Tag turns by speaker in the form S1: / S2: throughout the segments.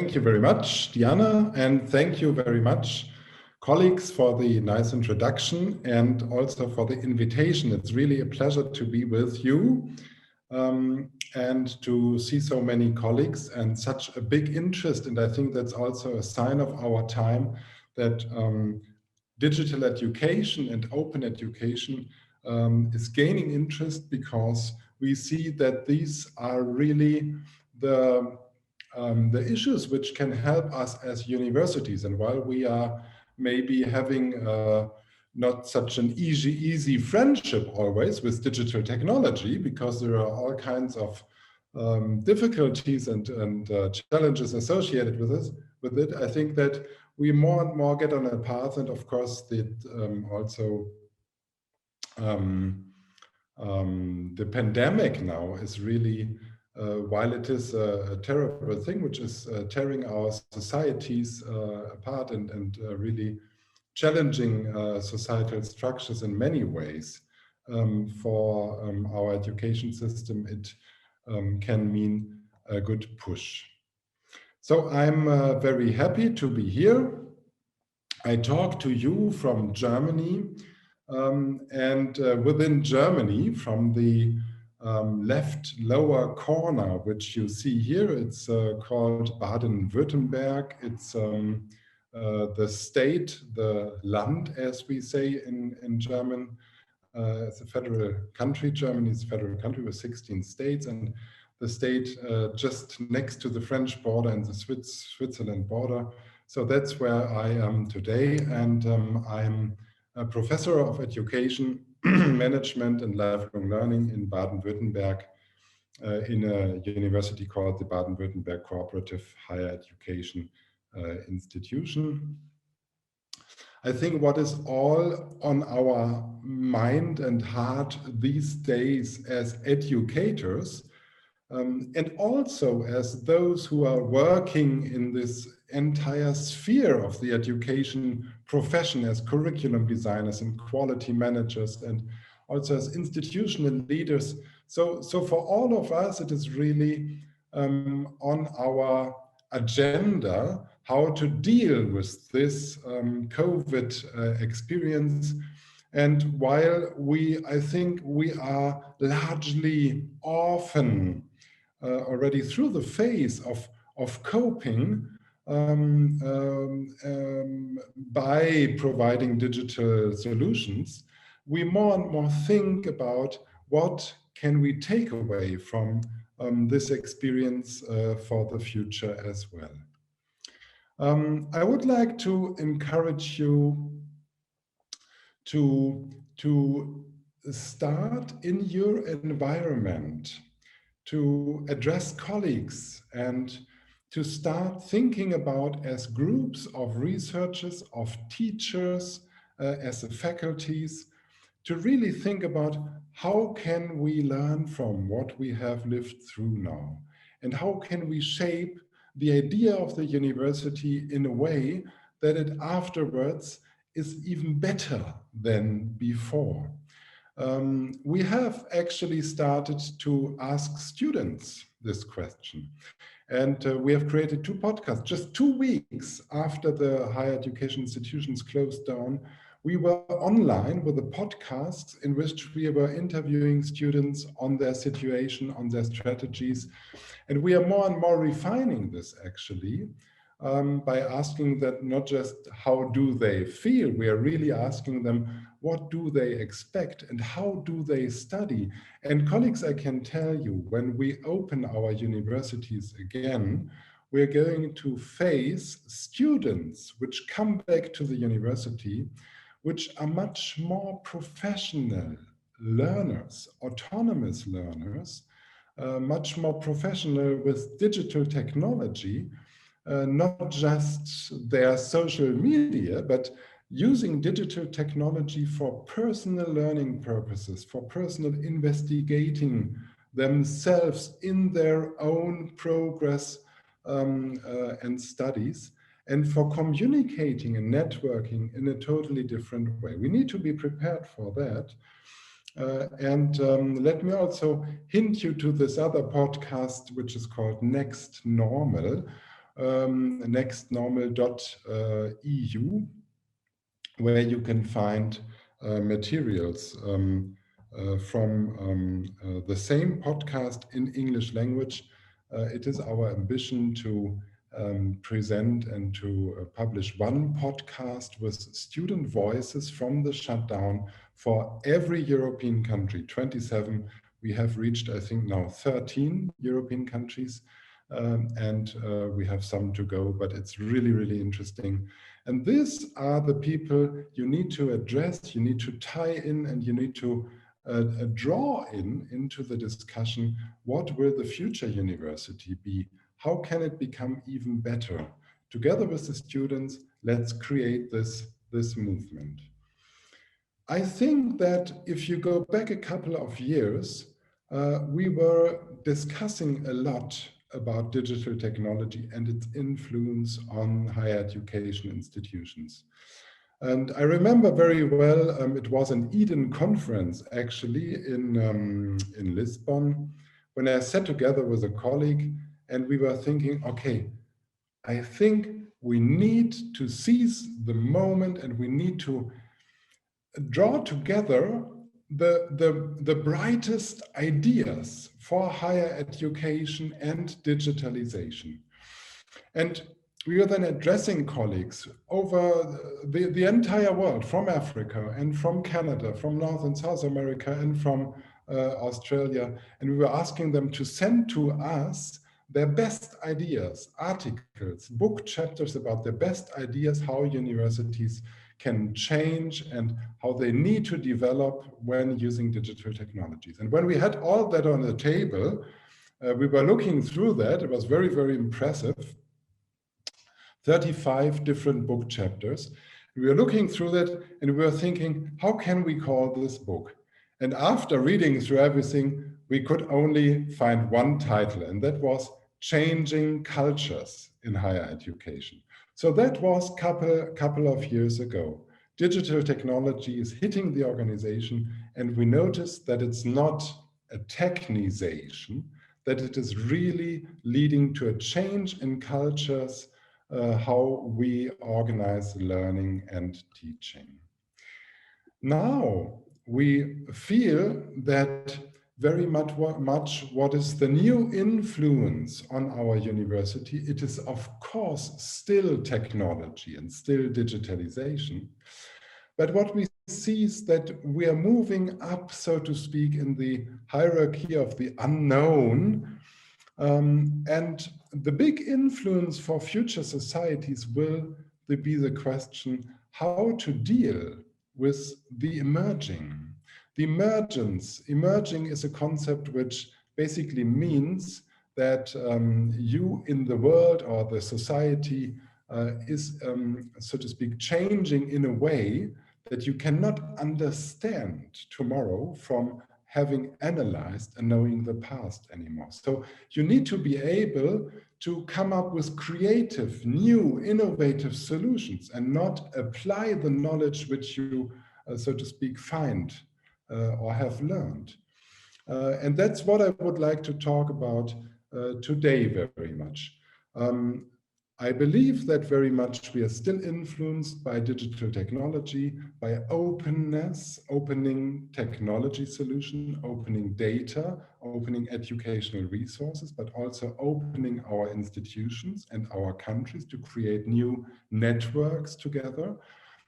S1: Thank you very much, Diana, and thank you very much, colleagues, for the nice introduction and also for the invitation. It's really a pleasure to be with you and to see so many colleagues and such a big interest. And I think that's also a sign of our time that digital education and open education is gaining interest, because we see that these are really the issues which can help us as universities. And while we are maybe having not such an easy friendship always with digital technology, because there are all kinds of difficulties and challenges associated with it, I think that we more and more get on a path. And of course, the pandemic now is really, while it is a terrible thing which is tearing our societies apart and really challenging societal structures in many ways, for our education system, it can mean a good push. So I'm very happy to be here. I talk to you from Germany, and within Germany, from the left lower corner, which you see here, it's called Baden-Württemberg. It's the state, the Land, as we say in German. It's a federal country. Germany is a federal country with 16 states, and the state just next to the French border and the Switzerland border. So that's where I am today, and I'm a professor of education, management and lifelong learning in Baden-Württemberg, in a university called the Baden-Württemberg Cooperative Higher Education Institution. I think what is all on our mind and heart these days as educators, and also as those who are working in this entire sphere of the education profession as curriculum designers and quality managers, and also as institutional leaders. So for all of us, it is really on our agenda how to deal with this COVID experience. And while I think we are largely often already through the phase of coping by providing digital solutions, we more and more think about what can we take away from this experience for the future as well. I would like to encourage you to start in your environment, to address colleagues, and to start thinking about, as groups of researchers, of teachers, as faculties, to really think about how can we learn from what we have lived through now, and how can we shape the idea of the university in a way that it afterwards is even better than before. We have actually started to ask students this question. And we have created 2 podcasts. Just 2 weeks after the higher education institutions closed down, we were online with a podcast in which we were interviewing students on their situation, on their strategies. And we are more and more refining this, actually, by asking that not just how do they feel, we are really asking them what do they expect and how do they study. And colleagues, I can tell you, when we open our universities again, we're going to face students which come back to the university, which are much more professional learners, autonomous learners, much more professional with digital technology, not just their social media, but using digital technology for personal learning purposes, for personal investigating themselves in their own progress and studies, and for communicating and networking in a totally different way. We need to be prepared for that. Let me also hint you to this other podcast, which is called Next Normal, nextnormal.eu, where you can find materials from the same podcast in English language. It is our ambition to present and to publish one podcast with student voices from the shutdown for every European country, 27. We have reached, I think, now 13 European countries, and we have some to go, but it's really, really interesting. And these are the people you need to address, you need to tie in, and you need to draw into the discussion. What will the future university be? How can it become even better? Together with the students, let's create this movement. I think that if you go back a couple of years, we were discussing a lot about digital technology and its influence on higher education institutions. And I remember very well, it was an Eden conference actually in Lisbon, when I sat together with a colleague and we were thinking, okay, I think we need to seize the moment and we need to draw together the brightest ideas for higher education and digitalization. And we were then addressing colleagues over the entire world, from Africa and from Canada, from North and South America, and from Australia. And we were asking them to send to us their best ideas, articles, book chapters about their best ideas, how universities can change and how they need to develop when using digital technologies. And when we had all that on the table, we were looking through that. It was very, very impressive. 35 different book chapters. We were looking through that and we were thinking, how can we call this book? And after reading through everything, we could only find one title, and that was Changing Cultures in Higher Education. So that was couple of years ago. Digital technology is hitting the organization, and we noticed that it's not a technization, that it is really leading to a change in cultures, how we organize learning and teaching. Now, we feel that very much what is the new influence on our university. It is, of course, still technology and still digitalization. But what we see is that we are moving up, so to speak, in the hierarchy of the unknown. And the big influence for future societies will be the question how to deal with the emerging. The emergence. Emerging is a concept which basically means that you in the world or the society is, so to speak, changing in a way that you cannot understand tomorrow from having analyzed and knowing the past anymore. So you need to be able to come up with creative, new, innovative solutions and not apply the knowledge which you, so to speak, find or have learned. And that's what I would like to talk about today very much. I believe that very much we are still influenced by digital technology, by openness, opening technology solution, opening data, opening educational resources, but also opening our institutions and our countries to create new networks together,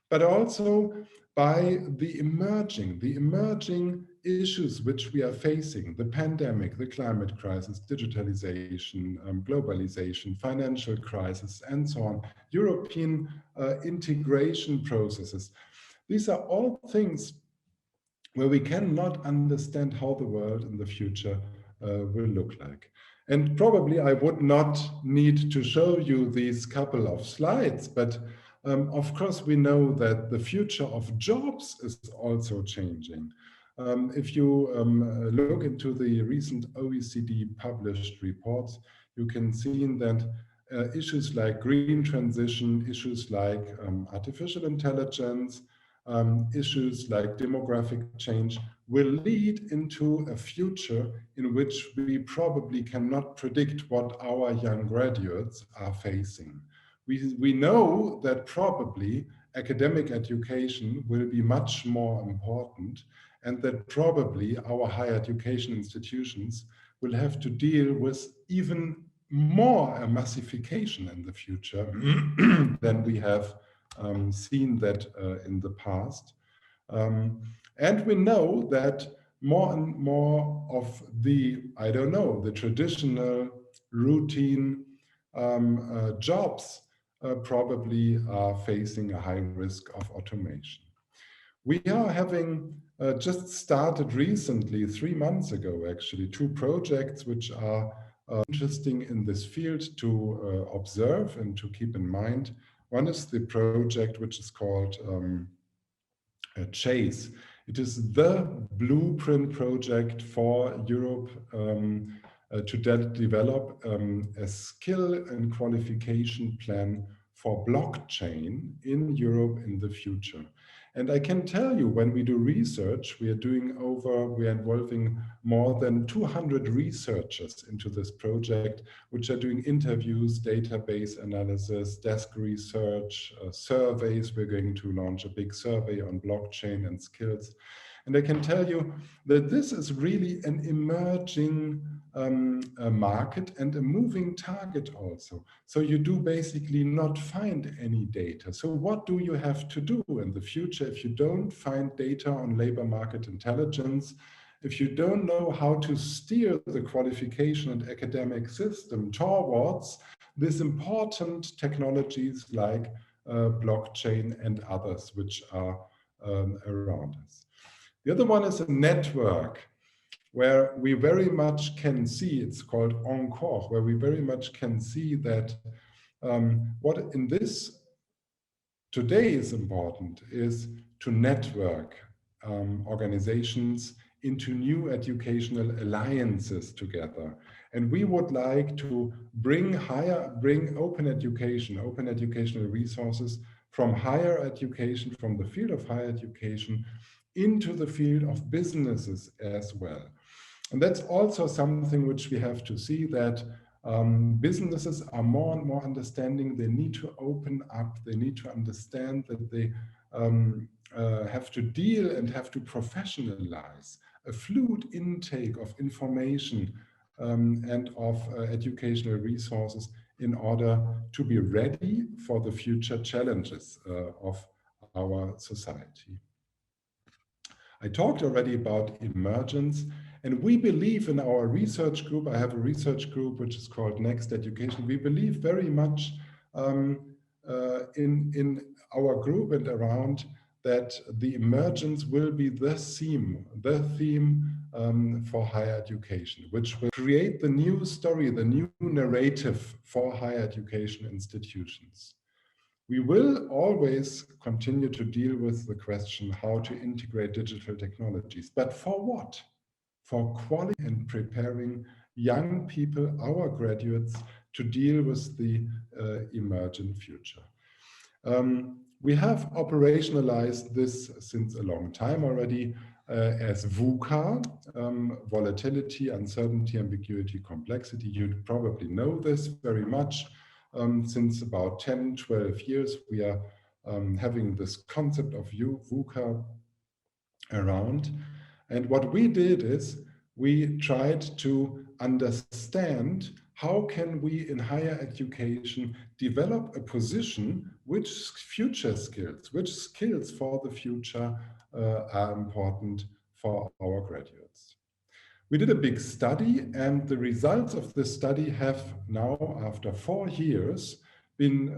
S1: but also by the emerging issues which we are facing: the pandemic, the climate crisis, digitalization, globalization, financial crisis, and so on, European integration processes. These are all things where we cannot understand how the world in the future will look like. And probably I would not need to show you these couple of slides, but of course, we know that the future of jobs is also changing. If you look into the recent OECD published reports, you can see that issues like green transition, issues like artificial intelligence, issues like demographic change will lead into a future in which we probably cannot predict what our young graduates are facing. We know that probably academic education will be much more important, and that probably our higher education institutions will have to deal with even more a massification in the future than we have seen that in the past. And we know that more and more of the, I don't know, the traditional routine jobs probably are facing a high risk of automation. We are having just started recently, 3 months ago actually, 2 projects which are interesting in this field to observe and to keep in mind. One is the project which is called Chase. It is the blueprint project for Europe to develop a skill and qualification plan for blockchain in Europe in the future. And I can tell you, when we do research, we are involving more than 200 researchers into this project, which are doing interviews, database analysis, desk research, surveys. We're going to launch a big survey on blockchain and skills. And I can tell you that this is really an emerging market and a moving target also. So you do basically not find any data. So what do you have to do in the future if you don't find data on labor market intelligence, if you don't know how to steer the qualification and academic system towards these important technologies like blockchain and others which are around us. The other one is a network where we very much can see, it's called Encore, where we very much can see that what in this today is important is to network organizations into new educational alliances together. And we would like to bring open educational resources from higher education, from the field of higher education, into the field of businesses as well. And that's also something which we have to see, that businesses are more and more understanding. They need to open up. They need to understand that they have to deal and have to professionalize a fluid intake of information and of educational resources in order to be ready for the future challenges of our society. I talked already about emergence, and we believe in our research group. I have a research group which is called Next Education. We believe very much in our group and around that the emergence will be the theme for higher education, which will create the new story, the new narrative for higher education institutions. We will always continue to deal with the question how to integrate digital technologies, but for what? For quality and preparing young people, our graduates, to deal with the emergent future. We have operationalized this since a long time already as VUCA, volatility, uncertainty, ambiguity, complexity. You probably know this very much. Since about 10, 12 years, we are having this concept of VUCA around. And what we did is we tried to understand how can we in higher education develop a position which future skills, which skills for the future are important for our graduates. We did a big study, and the results of the study have now, after 4 years, been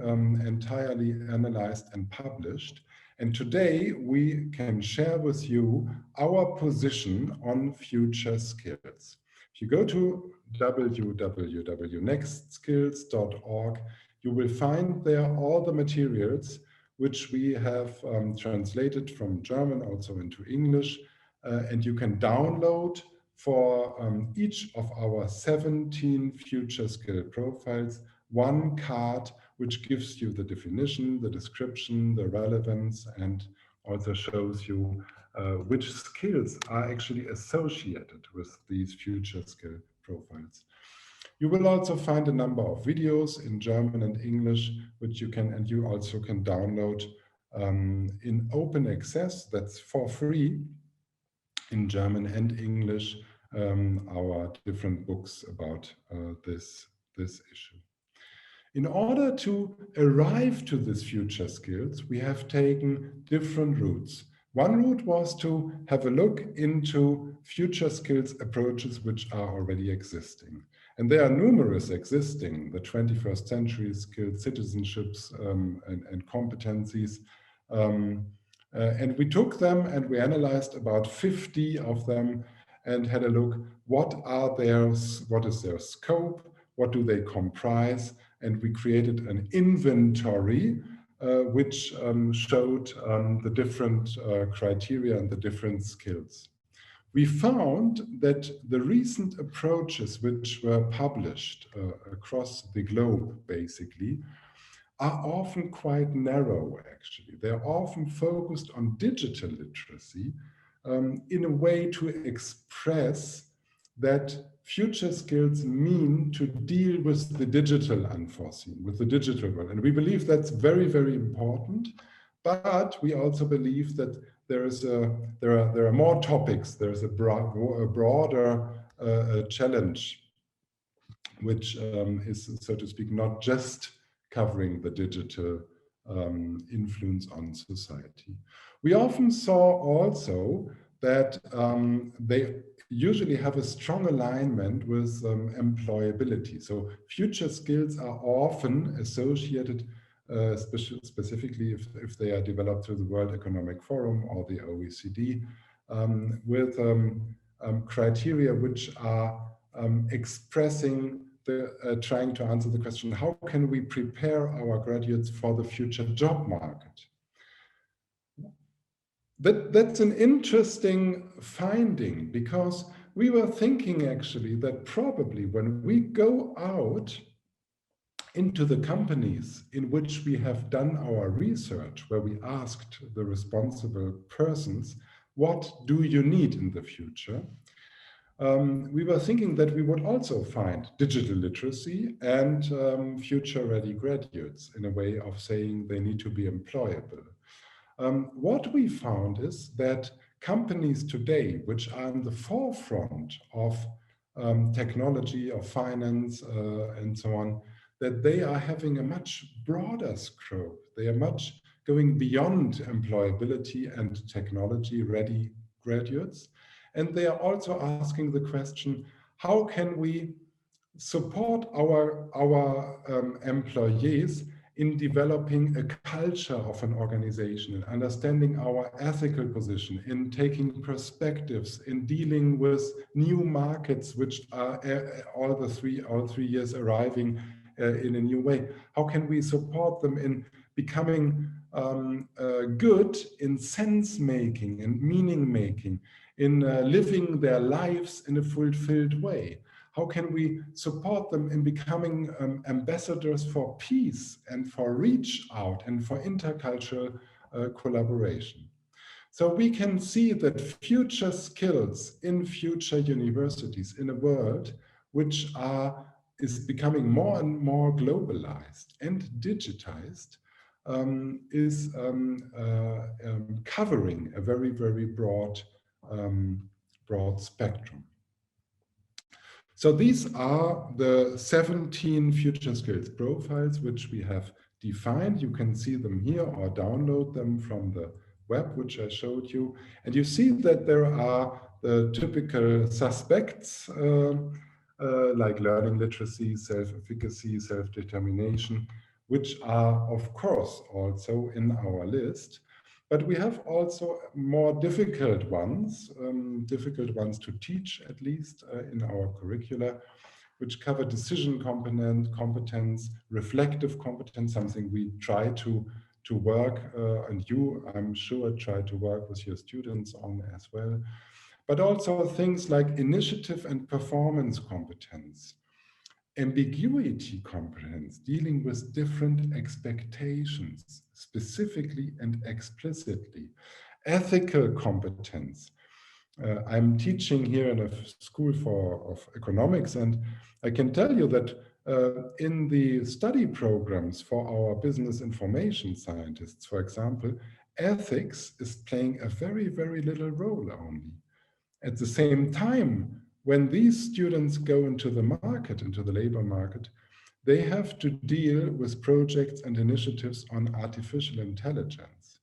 S1: entirely analyzed and published. And today we can share with you our position on future skills. If you go to www.nextskills.org, you will find there all the materials which we have translated from German also into English, and you can download for each of our 17 future skill profiles one card which gives you the definition, the description, the relevance, and also shows you which skills are actually associated with these future skill profiles. You will also find a number of videos in German and English, which you can, and you also can download in open access, that's for free, in German and English, our different books about this issue. In order to arrive to these future skills, we have taken different routes. One route was to have a look into future skills approaches which are already existing. And there are numerous existing, the 21st century skills, citizenships, and competencies. And we took them and we analyzed about 50 of them and had a look, what is their scope, what do they comprise, and we created an inventory which showed the different criteria and the different skills. We found that the recent approaches which were published across the globe, basically, are often quite narrow, actually. They're often focused on digital literacy in a way to express that future skills mean to deal with the digital unforeseen, with the digital world. And we believe that's very, very important. But we also believe that there are more topics. There's a broader challenge, which is, so to speak, not just covering the digital influence on society. We often saw also that they usually have a strong alignment with employability. So future skills are often associated, specifically if they are developed through the World Economic Forum or the OECD, with criteria which are expressing trying to answer the question, how can we prepare our graduates for the future job market? That's an interesting finding, because we were thinking actually that probably when we go out into the companies in which we have done our research, where we asked the responsible persons, what do you need in the future? We were thinking that we would also find digital literacy and future-ready graduates in a way of saying they need to be employable. What we found is that companies today, which are in the forefront of technology, of finance, and so on, that they are having a much broader scope. They are much going beyond employability and technology-ready graduates. And they are also asking the question, how can we support our employees in developing a culture of an organization, in understanding our ethical position, in taking perspectives, in dealing with new markets, which are all 3 years arriving in a new way? How can we support them in becoming good in sense making and meaning making, in living their lives in a fulfilled way? How can we support them in becoming ambassadors for peace and for reach out and for intercultural collaboration? So we can see that future skills in future universities in a world which is becoming more and more globalized and digitized is covering a very, very broad spectrum. So these are the 17 future skills profiles which we have defined. You can see them here or download them from the web, which I showed you. And you see that there are the typical suspects like learning literacy, self-efficacy, self-determination, which are, of course, also in our list. But we have also more difficult ones to teach, at least in our curricula, which cover decision competence, reflective competence, something we try to work, and you, I'm sure, try to work with your students on as well. But also things like initiative and performance competence, ambiguity competence, dealing with different expectations, specifically and explicitly, ethical competence. I'm teaching here in a school of economics, and I can tell you that in the study programs for our business information scientists, for example, ethics is playing a very, very little role only. At the same time, when these students go into the market, into the labor market, they have to deal with projects and initiatives on artificial intelligence.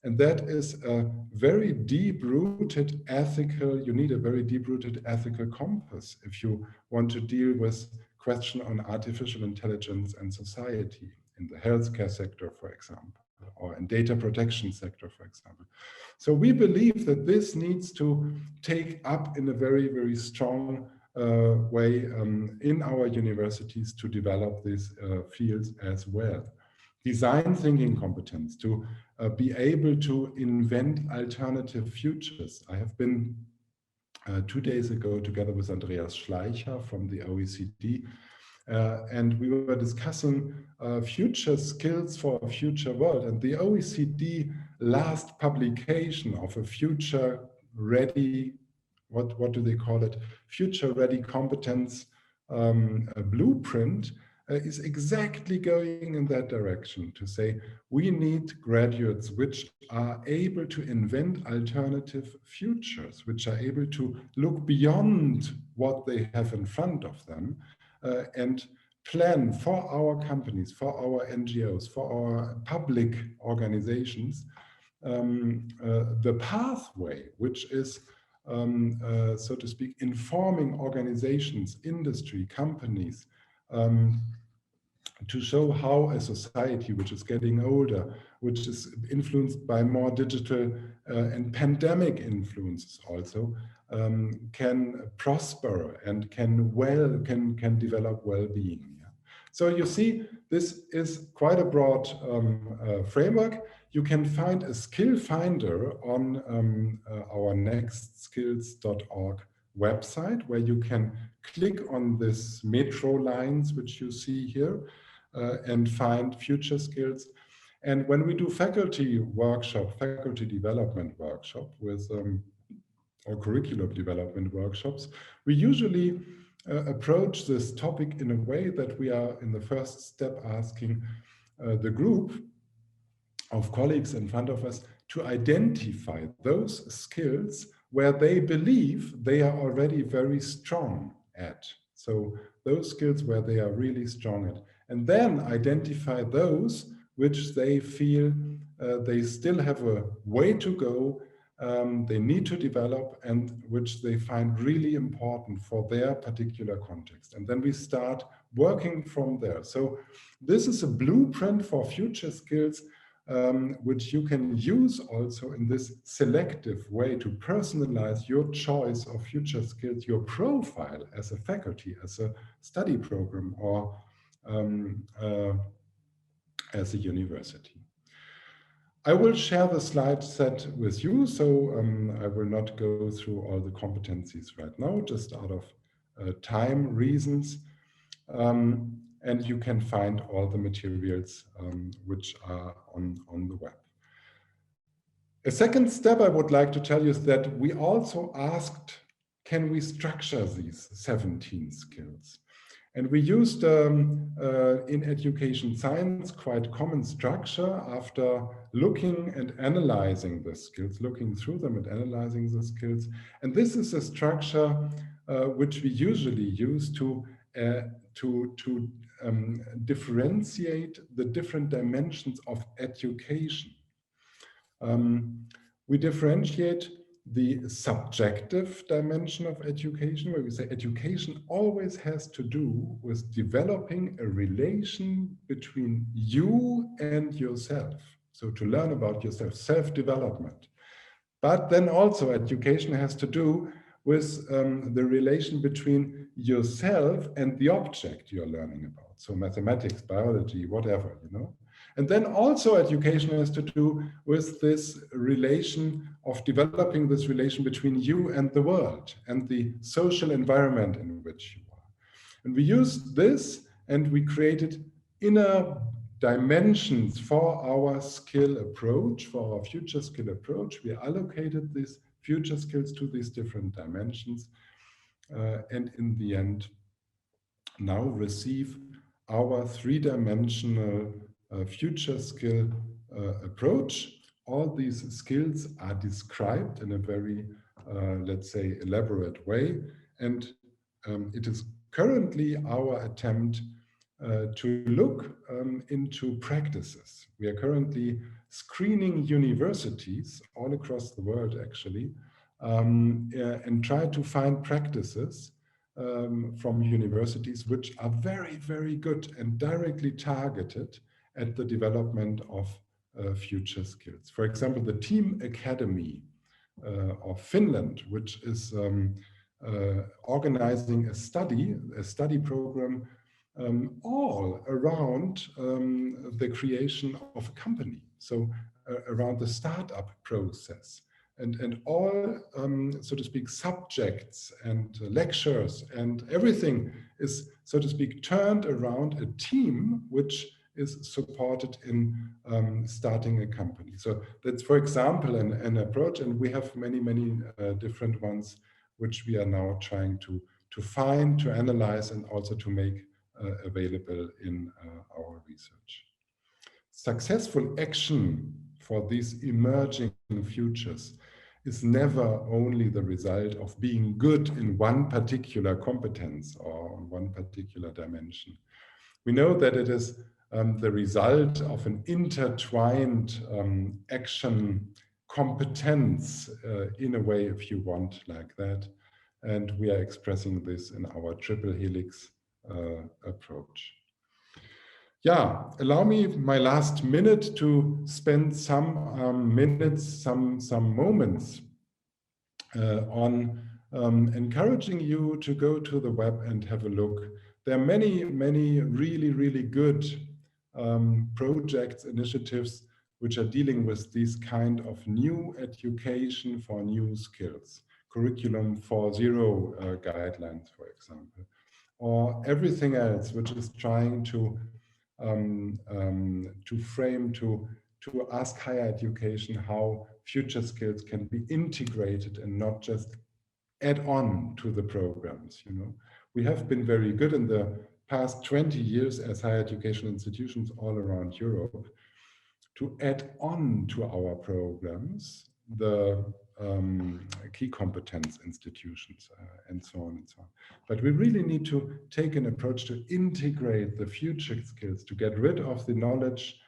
S1: And that is a very deep-rooted ethical, you need a very deep-rooted ethical compass if you want to deal with question on artificial intelligence and society in the healthcare sector, for example, or in data protection sector, for example. So we believe that this needs to take up in a very, very strong way in our universities to develop these fields as well. Design thinking competence, to be able to invent alternative futures. I have been 2 days ago together with Andreas Schleicher from the OECD, and we were discussing future skills for a future world. And the OECD last publication of a future ready, what do they call it? Future ready competence blueprint is exactly going in that direction, to say we need graduates which are able to invent alternative futures, which are able to look beyond what they have in front of them and plan for our companies, for our NGOs, for our public organizations, the pathway, which is so to speak, informing organizations, industry, companies, to show how a society which is getting older, which is influenced by more digital and pandemic influences also, can prosper and can develop well-being. Yeah? So you see, this is quite a broad framework. You can find a skill finder on our nextskills.org website, where you can click on this metro lines, which you see here, and find future skills. And when we do faculty development workshop with or curriculum development workshops, we usually approach this topic in a way that we are in the first step asking the group of colleagues in front of us to identify those skills where they believe they are already very strong at. So those skills where they are really strong at. And then identify those which they feel they still have a way to go, they need to develop, and which they find really important for their particular context. And then we start working from there. So this is a blueprint for future skills, which you can use also in this selective way to personalize your choice of future skills, your profile as a faculty, as a study program, or as a university. I will share the slide set with you, so I will not go through all the competencies right now, just out of time reasons. And you can find all the materials which are on the web. A second step I would like to tell you is that we also asked, can we structure these 17 skills? And we used in education science quite common structure after looking and analyzing the skills, looking through them and analyzing the skills. And this is a structure which we usually use to differentiate the different dimensions of education. We differentiate the subjective dimension of education, where we say education always has to do with developing a relation between you and yourself. So to learn about yourself, self-development. But then also education has to do with the relation between yourself and the object you're learning about. So mathematics, biology, whatever, you know. And then also education has to do with this relation of developing this relation between you and the world and the social environment in which you are. And we used this and we created inner dimensions for our skill approach, for our future skill approach. We allocated these future skills to these different dimensions, and in the end now receive our three-dimensional future skill approach. All these skills are described in a very, let's say, elaborate way, and it is currently our attempt to look into practices. We are currently screening universities all across the world, actually, and try to find practices from universities which are very, very good and directly targeted at the development of future skills. For example, the Team Academy of Finland, which is organizing a study program all around the creation of a company. So around the startup process. And all, so to speak, subjects and lectures and everything is, so to speak, turned around a team which is supported in starting a company. So that's, for example, an approach, and we have many, many different ones which we are now trying to find, to analyze, and also to make available in our research. Successful action for these emerging futures is never only the result of being good in one particular competence or on one particular dimension. We know that it is the result of an intertwined action competence in a way, if you want, like that. And we are expressing this in our triple helix approach. Yeah, allow me my last minute to spend some minutes, some moments on encouraging you to go to the web and have a look. There are many, many really, really good projects, initiatives, which are dealing with these kind of new education for new skills. Curriculum 4.0 guidelines, for example, or everything else which is trying to frame, to ask higher education how future skills can be integrated and not just add on to the programs. You know, we have been very good in the past 20 years as higher education institutions all around Europe to add on to our programs the key competence institutions and so on and so on. But we really need to take an approach to integrate the future skills, to get rid of the knowledge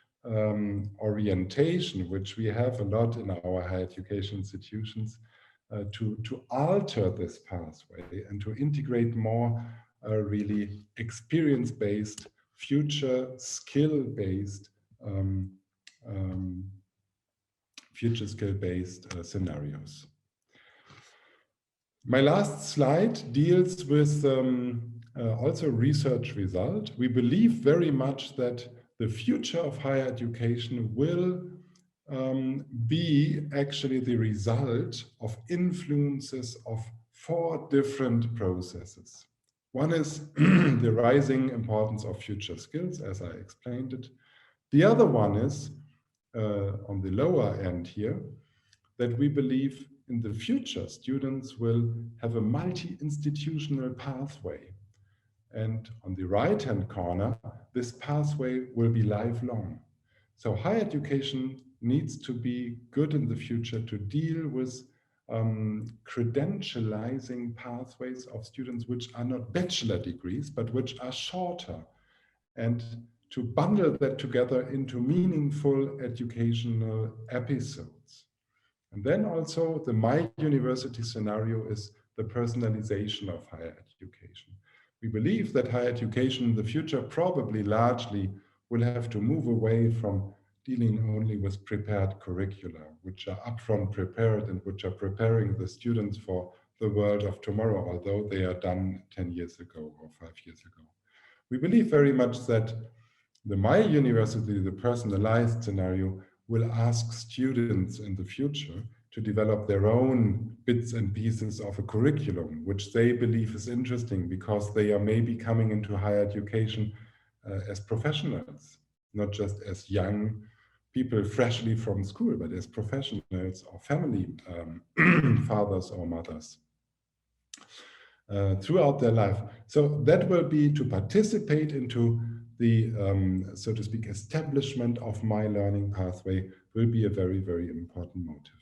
S1: orientation, which we have a lot in our higher education institutions, to alter this pathway and to integrate more really experience-based, future skill-based future skill-based scenarios. My last slide deals with also research result. We believe very much that the future of higher education will be actually the result of influences of 4 different processes. One is the rising importance of future skills, as I explained it. The other one is, on the lower end here, that we believe in the future students will have a multi-institutional pathway. And on the right-hand corner, this pathway will be lifelong. So higher education needs to be good in the future to deal with credentializing pathways of students which are not bachelor degrees, but which are shorter, and to bundle that together into meaningful educational episodes. And then also the My University scenario is the personalization of higher education. We believe that higher education in the future probably largely will have to move away from dealing only with prepared curricula, which are upfront prepared and which are preparing the students for the world of tomorrow, although they are done 10 years ago or 5 years ago. We believe very much that the My University, the personalized scenario, will ask students in the future to develop their own bits and pieces of a curriculum, which they believe is interesting because they are maybe coming into higher education as professionals, not just as young people freshly from school, but as professionals or family fathers or mothers throughout their life. So that will be to participate into the, so to speak, establishment of my learning pathway will be a very, very important motive.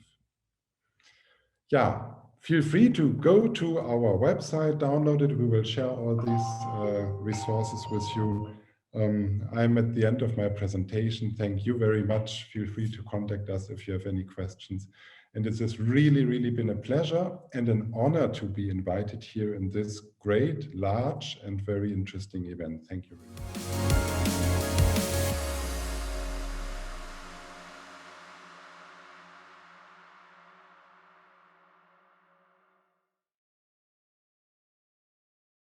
S1: Yeah, feel free to go to our website, download it. We will share all these resources with you. I'm at the end of my presentation. Thank you very much. Feel free to contact us if you have any questions. And it has really, really been a pleasure and an honor to be invited here in this great, large, and very interesting event. Thank you very much.